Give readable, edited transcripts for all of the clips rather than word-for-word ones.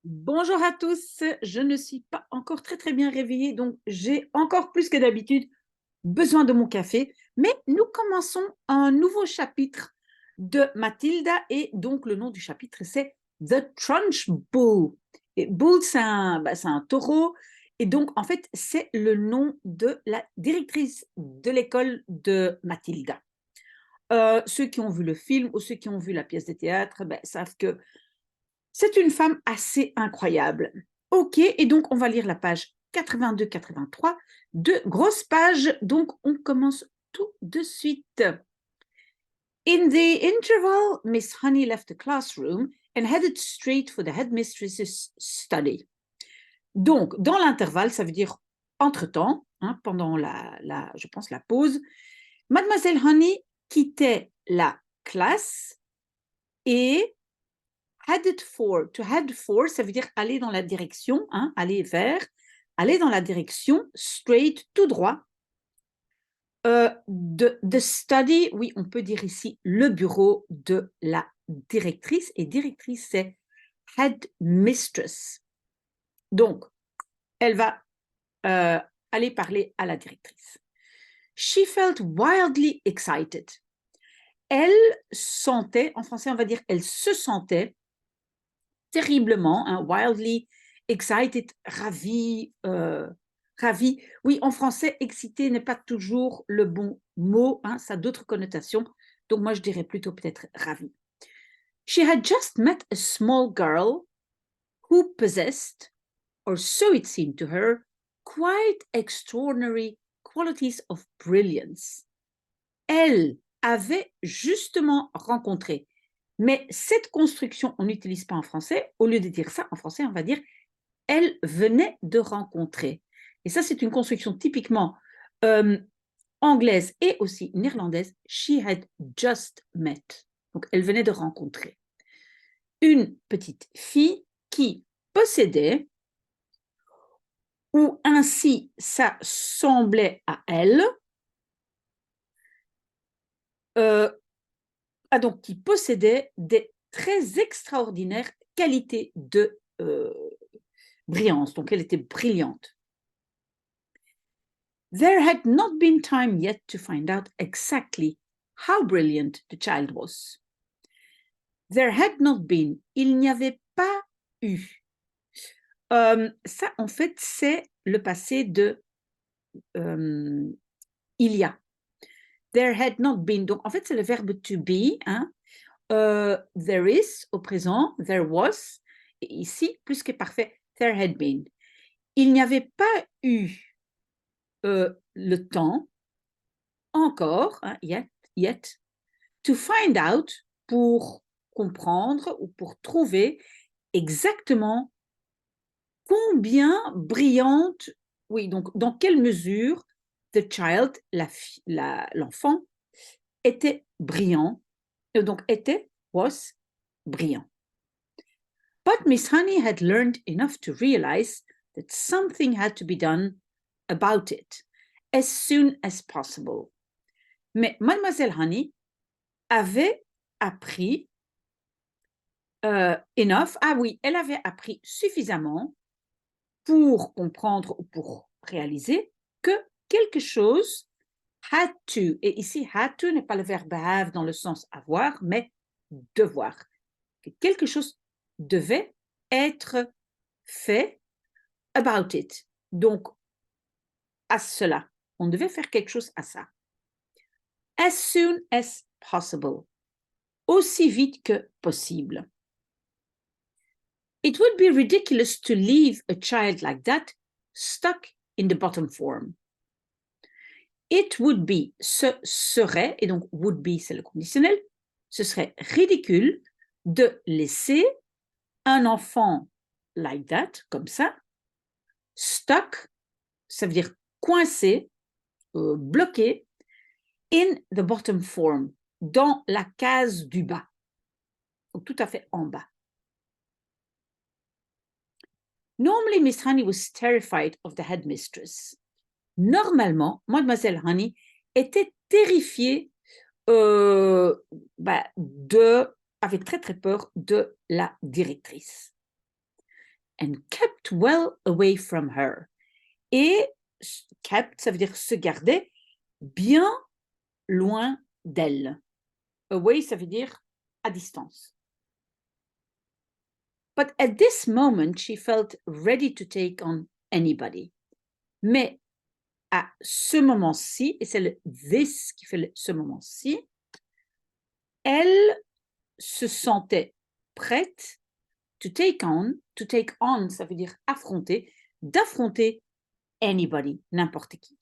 Bonjour à tous, je ne suis pas encore très bien réveillée, donc j'ai encore plus que d'habitude besoin de mon café. Mais nous commençons un nouveau chapitre de Mathilda et donc le nom du chapitre c'est The Trunch Bull. Et Bull c'est un taureau et donc en fait c'est le nom de la directrice de l'école de Mathilda. Ceux qui ont vu le film ou ceux qui ont vu la pièce de théâtre savent que c'est une femme assez incroyable. Ok, et donc on va lire la page 82-83, deux grosses pages, donc on commence tout de suite. In the interval, Miss Honey left the classroom and headed straight for the headmistress's study. Donc, dans l'intervalle, ça veut dire entre-temps, hein, pendant je pense, la pause, Mademoiselle Honey quittait la classe et headed for, to head for, ça veut dire aller dans la direction, hein, aller vers, aller dans la direction, straight, tout droit. De study, oui, on peut dire ici le bureau de la directrice, et directrice, c'est headmistress. Donc, elle va aller parler à la directrice. She felt wildly excited. Elle sentait, en français on va dire, elle se sentait terriblement, hein, wildly excited, ravi, ravi. Oui, en français, excité n'est pas toujours le bon mot, hein, ça a d'autres connotations. Donc moi, je dirais plutôt peut-être ravi. She had just met a small girl who possessed, or so it seemed to her, quite extraordinary qualities of brilliance. Elle avait justement rencontré. Mais cette construction, on n'utilise pas en français. Au lieu de dire ça en français, on va dire elle venait de rencontrer. Et ça, c'est une construction typiquement anglaise et aussi néerlandaise. She had just met. Donc, elle venait de rencontrer une petite fille qui possédait, ou ainsi ça semblait à elle, donc qui possédait des très extraordinaires qualités de brillance. Donc, elle était brillante. There had not been time yet to find out exactly how brilliant the child was. There had not been, il n'y avait pas eu. Ça, en fait, c'est le passé de il y a. There had not been, donc en fait, c'est le verbe to be. Hein. There is au présent, there was, et ici, plus que parfait, there had been. Il n'y avait pas eu le temps encore, hein, yet, to find out, pour comprendre ou pour trouver exactement combien brillante, oui, donc dans quelle mesure the child, l'enfant, était brillant, donc était, was, brillant. But Miss Honey had learned enough to realize that something had to be done about it as soon as possible. Mais Mademoiselle Honey avait appris enough, ah oui, elle avait appris suffisamment pour comprendre ou pour réaliser que quelque chose had to, et ici had to n'est pas le verbe have dans le sens avoir, mais devoir, que quelque chose devait être fait about it. Donc, à cela, on devait faire quelque chose à ça. As soon as possible, aussi vite que possible. It would be ridiculous to leave a child like that stuck in the bottom form. It would be, ce serait, et donc would be c'est le conditionnel, ce serait ridicule de laisser un enfant like that, comme ça, stuck, ça veut dire coincé, bloqué, in the bottom form, dans la case du bas, donc tout à fait en bas. Normally, Miss Honey was terrified of the headmistress. Normalement, Mademoiselle Honey était terrifiée avait très peur de la directrice. and kept well away from her. Et kept, ça veut dire se garder bien loin d'elle. Away, ça veut dire à distance. But at this moment, she felt ready to take on anybody. Mais à ce moment-ci, et c'est le this qui fait ce moment-ci, elle se sentait prête to take on, ça veut dire affronter, d'affronter anybody, n'importe qui.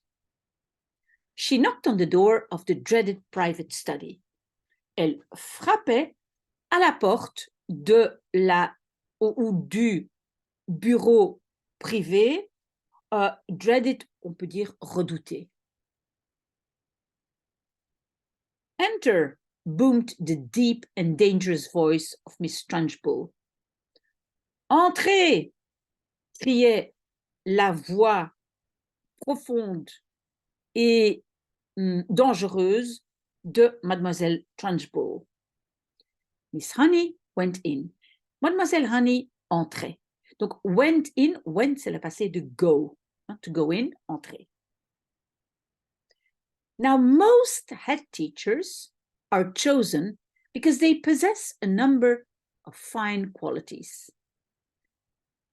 She knocked on the door of the dreaded private study. Elle frappait à la porte de la ou du bureau privé, dreaded, on peut dire redouté. Enter, boomed the deep and dangerous voice of Miss Trunchbull. Entrez, criait la voix profonde et dangereuse de Mademoiselle Trunchbull. Miss Honey went in. Mademoiselle Honey entrait. Donc, went in, went, c'est le passé de go. To go in, entrer. Now, most head teachers are chosen because they possess a number of fine qualities.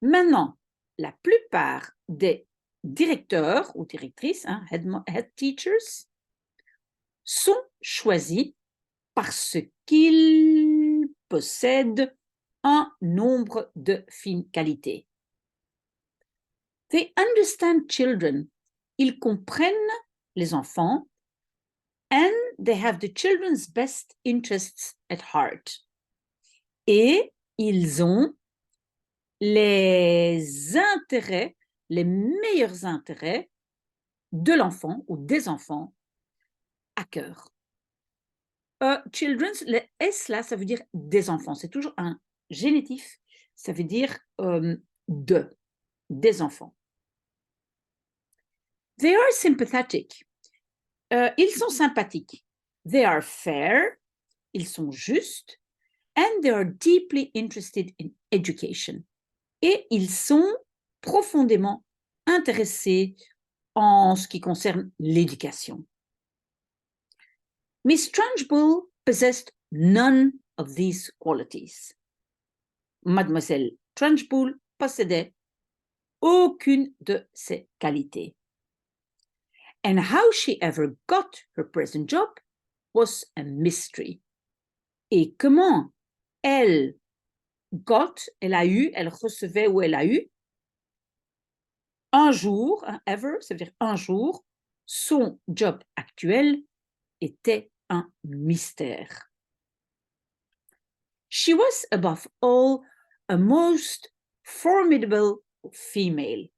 Maintenant, la plupart des directeurs ou directrices, head teachers, sont choisis parce qu'ils possèdent un nombre de fines qualités. They understand children. Ils comprennent les enfants and they have the children's best interests at heart. Et ils ont les intérêts, les meilleurs intérêts de l'enfant ou des enfants à cœur. Children's, le S là, ça veut dire des enfants. C'est toujours un génitif. Ça veut dire des enfants. They are sympathetic. Ils sont sympathiques. They are fair. Ils sont justes. And they are deeply interested in education. Et ils sont profondément intéressés en ce qui concerne l'éducation. Miss Trunchbull possessed none of these qualities. Mademoiselle Trunchbull possédait aucune de ces qualités. And how she ever got her present job was a mystery. Et comment elle a eu, elle recevait ou elle a eu, un jour, ever, ça veut dire un jour, son job actuel était un mystère. She was above all a most formidable female.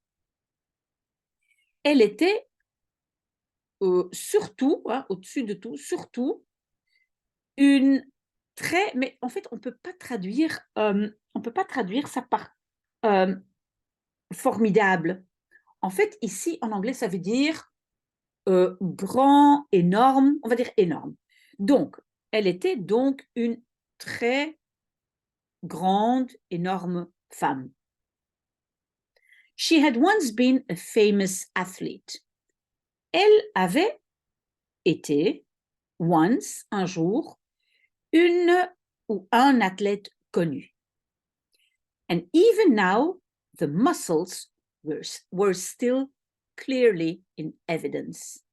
Elle était surtout, au-dessus de tout, surtout une très, mais en fait on peut pas traduire ça par formidable. En fait ici en anglais ça veut dire grand, énorme, on va dire énorme. Donc elle était donc une très grande, énorme femme. She had once been a famous athlete. Elle avait été, once, un jour, une ou un athlète connu. And even now, the muscles were still clearly in evidence.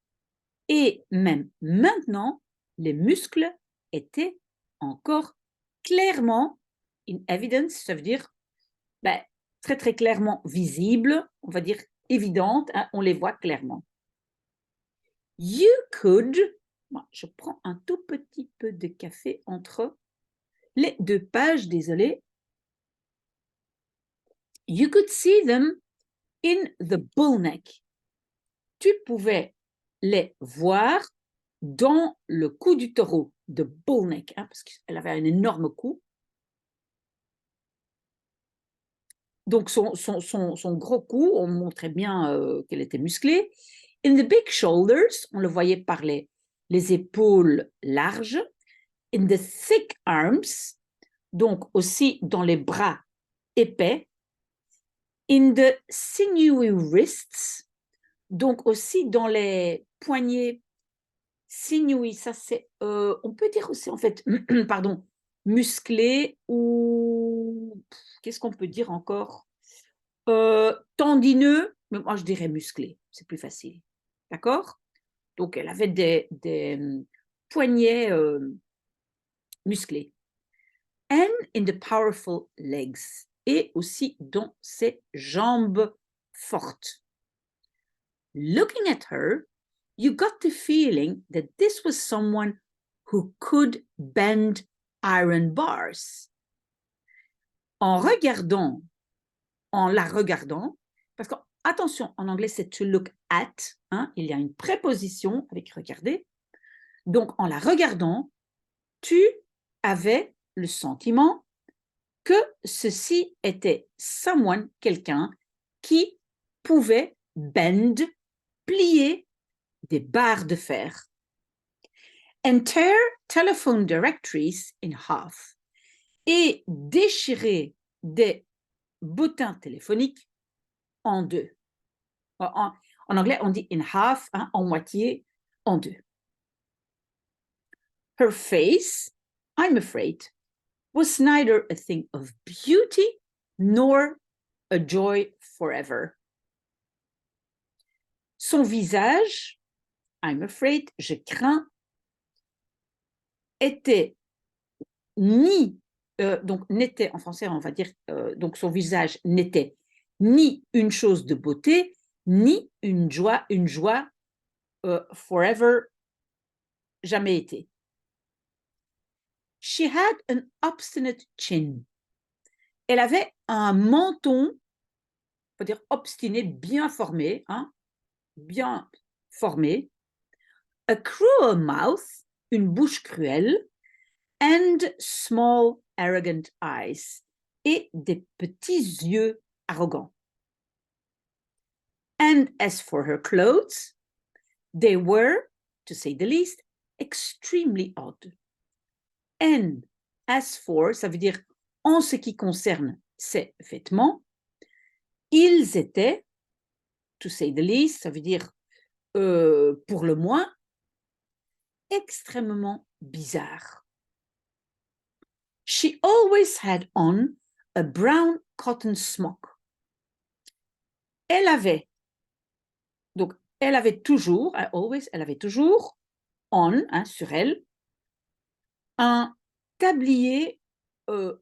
Et même maintenant, les muscles étaient encore clairement in evidence, ça veut dire très très clairement visibles, on va dire évidentes, on les voit clairement. You could, je prends un tout petit peu de café entre les deux pages, désolé. You could see them in the bull neck. Tu pouvais les voir dans le cou du taureau, de bull neck, parce qu'elle avait un énorme cou. Donc son gros cou, on montrait bien qu'elle était musclée. In the big shoulders, on le voyait par les épaules larges. In the thick arms, donc aussi dans les bras épais. In the sinewy wrists, donc aussi dans les poignets sinewy, ça c'est, on peut dire aussi en fait, pardon, musclé ou qu'est-ce qu'on peut dire encore? Tendineux, mais moi je dirais musclé, c'est plus facile. D'accord? Donc elle avait des poignets musclés. And in the powerful legs, et aussi dans ses jambes fortes. Looking at her, you got the feeling that this was someone who could bend iron bars. En la regardant, parce que, attention, en anglais c'est to look at, hein, il y a une préposition avec regarder. Donc, en la regardant, tu avais le sentiment que ceci était someone, quelqu'un, qui pouvait bend, plier des barres de fer. And tear telephone directories in half. Et déchirer des bottins téléphoniques en deux. En anglais, on dit in half, hein, en moitié, en deux. Her face, I'm afraid, was neither a thing of beauty nor a joy forever. Son visage, I'm afraid, je crains, était ni, donc n'était, en français on va dire, donc son visage n'était ni une chose de beauté, ni une joie forever, jamais été. She had an obstinate chin. Elle avait un menton, on peut dire obstiné, bien formé, hein, bien formé. A cruel mouth, une bouche cruelle, and small arrogant eyes, et des petits yeux arrogants. And as for her clothes, they were, to say the least, extremely odd. And as for, ça veut dire en ce qui concerne ses vêtements, ils étaient, to say the least, ça veut dire pour le moins, extrêmement bizarres. She always had on a brown cotton smock. Elle avait toujours, always, elle avait toujours on, hein, sur elle, un tablier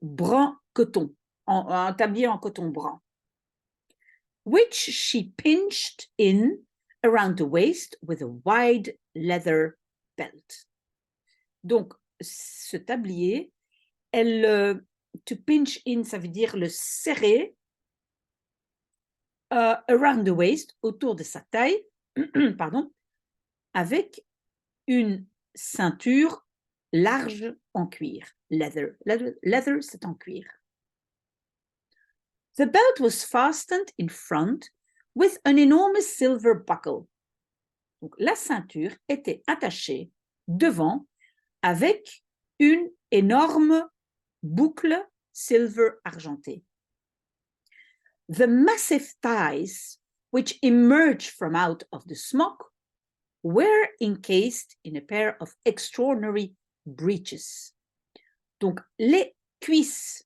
brun coton, un tablier en coton brun, which she pinched in around the waist with a wide leather belt. Donc, ce tablier, to pinch in, ça veut dire le serrer around the waist, autour de sa taille, pardon, avec une ceinture large en cuir. Leather, c'est en cuir. The belt was fastened in front with an enormous silver buckle. Donc, la ceinture était attachée devant avec une énorme boucle silver argentée. The massive thighs which emerged from out of the smock were encased in a pair of extraordinary breeches. Donc, les cuisses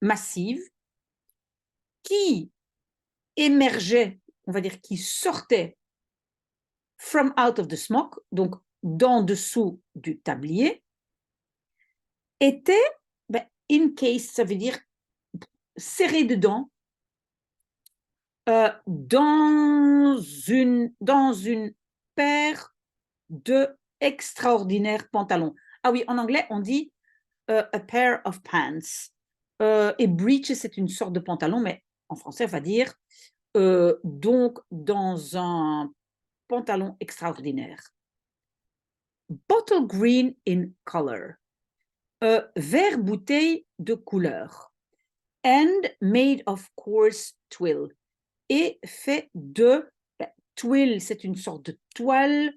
massives qui émergeaient, on va dire qui sortaient from out of the smock, donc d'en dessous du tablier, étaient encased, ça veut dire serrées dedans, dans une paire de extraordinaires pantalons. Ah oui, en anglais, on dit a pair of pants. Et breeches, c'est une sorte de pantalon, mais en français, on va dire donc dans un pantalon extraordinaire. Bottle green in color. Vert bouteille de couleur. And made of coarse twill. Et fait de twill, c'est une sorte de toile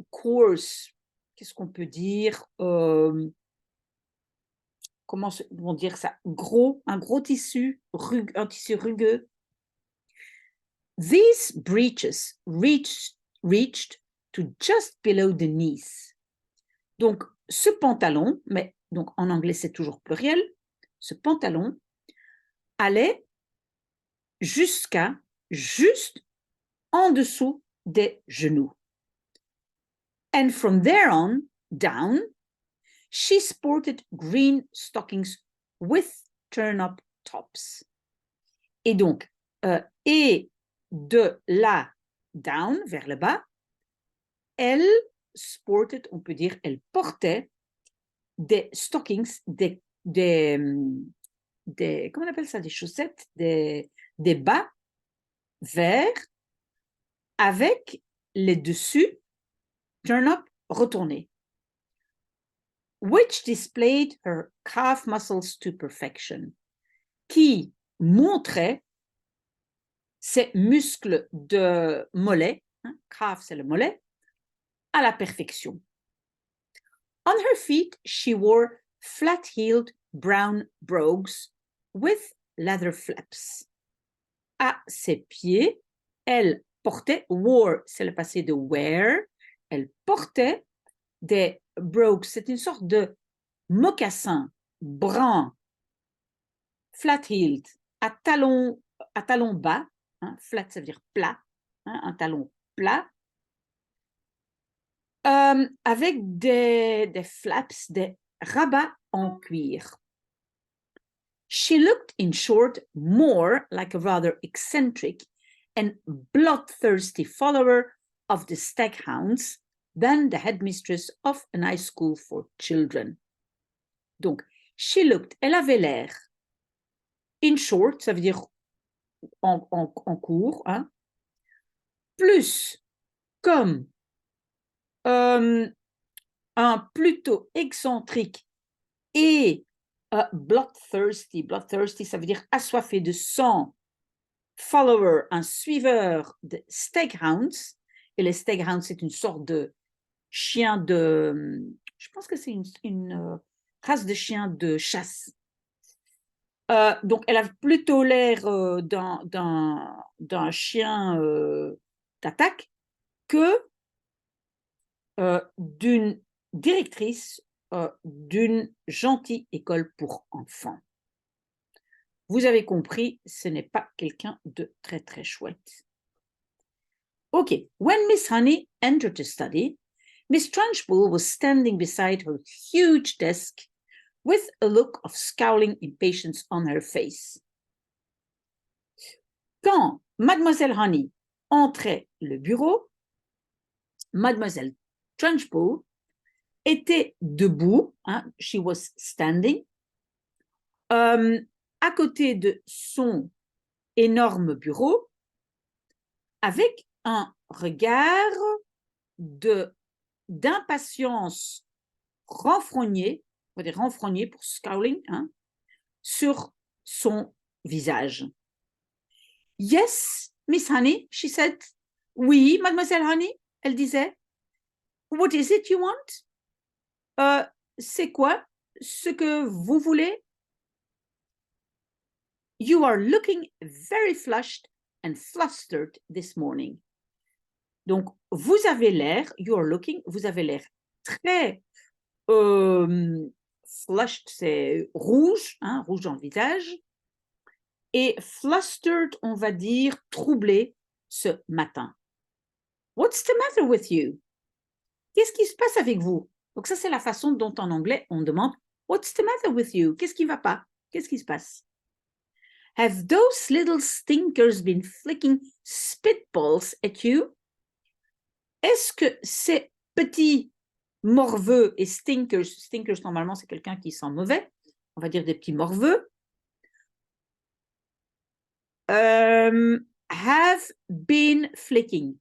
coarse. Qu'est-ce qu'on peut dire comment on dire ça, gros, un gros tissu, un tissu rugueux. These breeches reached to just below the knees. Donc, ce pantalon, mais donc en anglais c'est toujours pluriel, ce pantalon allait juste en dessous des genoux. And from there on down, she sported green stockings with turn-up tops. Et donc, et de là down, vers le bas, elle sported, on peut dire, elle portait des stockings, comment on appelle ça, des chaussettes, des bas verts avec les dessus turn-up retournés, which displayed her calf muscles to perfection, qui montrait ses muscles de mollet, hein, calf c'est le mollet, à la perfection. On her feet, she wore flat-heeled brown brogues with leather flaps. À ses pieds, elle portait, wore, c'est le passé de wear, elle portait des brogues, c'est une sorte de mocassin brun, flat-heeled, à talons bas, hein, flat ça veut dire plat, hein, un talon plat, avec des flaps, des rabats en cuir. She looked, in short, more like a rather eccentric and bloodthirsty follower of the staghounds than the headmistress of an high school for children. Donc, she looked, elle avait l'air, in short, ça veut dire en court, hein, plus comme un plutôt excentrique et bloodthirsty, ça veut dire assoiffé de sang, follower, un suiveur de staghounds, et les staghounds, c'est une sorte de chien de, je pense que c'est une race de chien de chasse. Donc, elle a plutôt l'air d'un chien d'attaque que d'une directrice d'une gentille école pour enfants. Vous avez compris, ce n'est pas quelqu'un de très très chouette. Okay, when Miss Honey entered the study, Miss Trunchbull was standing beside her huge desk with a look of scowling impatience on her face. Quand Mademoiselle Honey entrait le bureau, Mademoiselle Trunchbull était debout, hein, she was standing, à côté de son énorme bureau, avec un regard d'impatience renfrogné, on va dire renfrogné pour scowling, hein, sur son visage. Yes, Miss Honey, she said. Oui, Mademoiselle Honey, elle disait. What is it you want? C'est quoi ce que vous voulez? You are looking very flushed and flustered this morning. Donc, vous avez l'air, you are looking, vous avez l'air très flushed, c'est rouge, hein, rouge dans le visage. Et flustered, on va dire troublé ce matin. What's the matter with you? Qu'est-ce qui se passe avec vous? Donc ça, c'est la façon dont en anglais, on demande What's the matter with you? Qu'est-ce qui ne va pas? Qu'est-ce qui se passe? Have those little stinkers been flicking spitballs at you? Est-ce que ces petits morveux et stinkers normalement c'est quelqu'un qui sent mauvais, on va dire des petits morveux, have been flicking,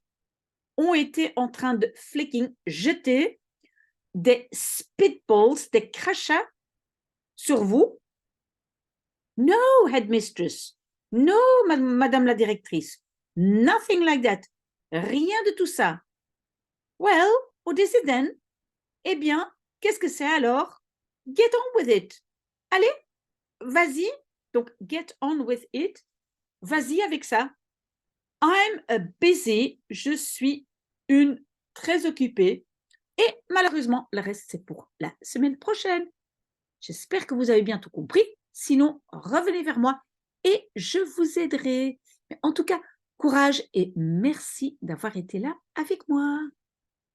ont été en train de flicking, jeter des spitballs, des crachats sur vous? No, headmistress. No, madame la directrice. Nothing like that. Rien de tout ça. Well, what is it then? Eh bien, qu'est-ce que c'est alors? Get on with it. allez, vas-y. Donc, get on with it. Vas-y avec ça. I'm a busy. Je suis une très occupée. Et malheureusement, le reste, c'est pour la semaine prochaine. J'espère que vous avez bien tout compris. Sinon, revenez vers moi et je vous aiderai. Mais en tout cas, courage et merci d'avoir été là avec moi.